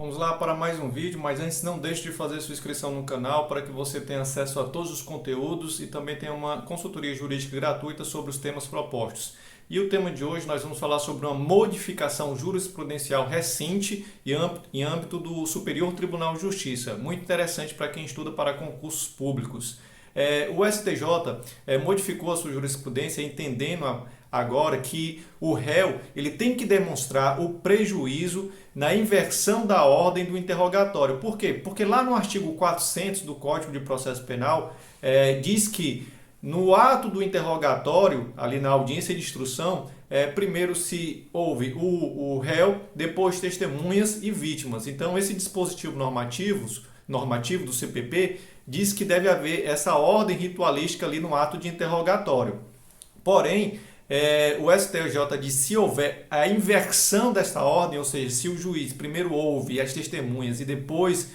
Vamos lá para mais um vídeo, mas antes não deixe de fazer sua inscrição no canal para que você tenha acesso a todos os conteúdos e também tenha uma consultoria jurídica gratuita sobre os temas propostos. E o tema de hoje nós vamos falar sobre uma modificação jurisprudencial recente em âmbito do Superior Tribunal de Justiça. Muito interessante para quem estuda para concursos públicos. O STJ modificou a sua jurisprudência entendendo agora que o réu ele tem que demonstrar o prejuízo na inversão da ordem do interrogatório. Por quê? Porque lá no artigo 400 do Código de Processo Penal diz que no ato do interrogatório, ali na audiência de instrução, primeiro se houve o réu, depois testemunhas e vítimas. Então esse dispositivo normativo do CPP diz que deve haver essa ordem ritualística ali no ato de interrogatório. Porém, o STJ diz que se houver a inversão desta ordem, ou seja, se o juiz primeiro ouve as testemunhas e depois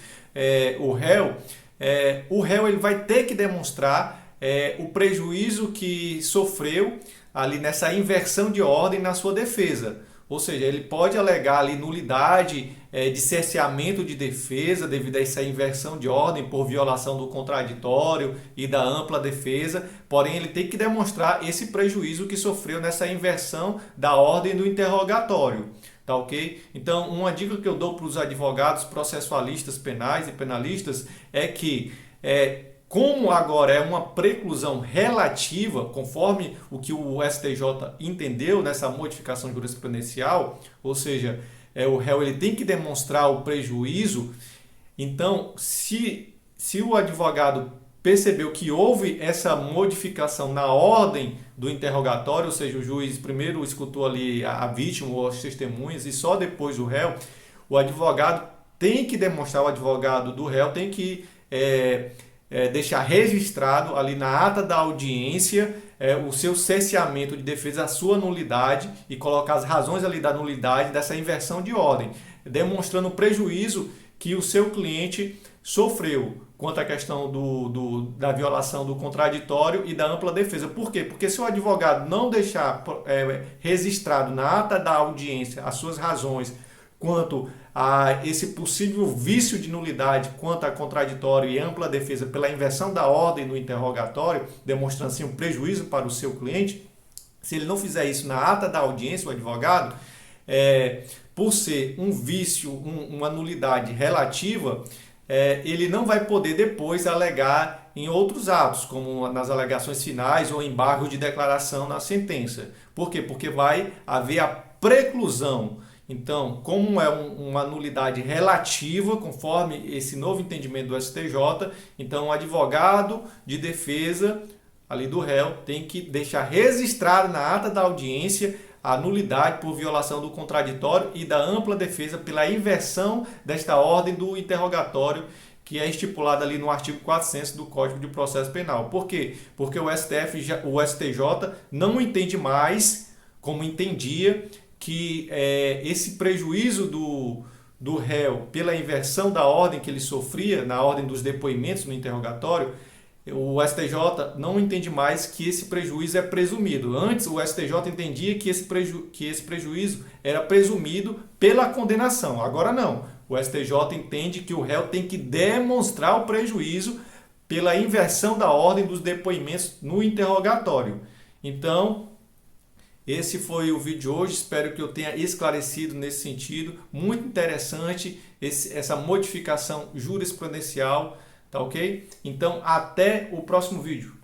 o réu ele vai ter que demonstrar o prejuízo que sofreu ali nessa inversão de ordem na sua defesa. Ou seja, ele pode alegar ali nulidade de cerceamento de defesa devido a essa inversão de ordem por violação do contraditório e da ampla defesa, porém ele tem que demonstrar esse prejuízo que sofreu nessa inversão da ordem do interrogatório. Tá ok? Então, uma dica que eu dou para os advogados processualistas penais e penalistas é que como agora é uma preclusão relativa, conforme o que o STJ entendeu nessa modificação jurisprudencial, ou seja, o réu ele tem que demonstrar o prejuízo. Então, se o advogado percebeu que houve essa modificação na ordem do interrogatório, ou seja, o juiz primeiro escutou ali a vítima ou as testemunhas e só depois o réu, o advogado tem que demonstrar, o advogado do réu tem que deixar registrado ali na ata da audiência o seu cerceamento de defesa, a sua nulidade e colocar as razões ali da nulidade dessa inversão de ordem, demonstrando o prejuízo que o seu cliente sofreu quanto à questão da violação do contraditório e da ampla defesa. Por quê? Porque se o advogado não deixar registrado na ata da audiência as suas razões quanto a esse possível vício de nulidade quanto a contraditório e ampla defesa pela inversão da ordem no interrogatório, demonstrando assim um prejuízo para o seu cliente, se ele não fizer isso na ata da audiência, o advogado, por ser um vício, uma nulidade relativa, ele não vai poder depois alegar em outros atos, como nas alegações finais ou embargo de declaração na sentença. Por quê? Porque vai haver a preclusão. Então, como é uma nulidade relativa, conforme esse novo entendimento do STJ, então o advogado de defesa ali do réu tem que deixar registrado na ata da audiência a nulidade por violação do contraditório e da ampla defesa pela inversão desta ordem do interrogatório que é estipulada ali no artigo 400 do Código de Processo Penal. Por quê? Porque o STJ não entende mais como entendia que esse prejuízo do réu pela inversão da ordem que ele sofria, na ordem dos depoimentos no interrogatório, o STJ não entende mais que esse prejuízo é presumido. Antes, o STJ entendia que esse prejuízo era presumido pela condenação. Agora não. O STJ entende que o réu tem que demonstrar o prejuízo pela inversão da ordem dos depoimentos no interrogatório. Então, esse foi o vídeo de hoje, espero que eu tenha esclarecido nesse sentido. Muito interessante essa modificação jurisprudencial, tá ok? Então, até o próximo vídeo.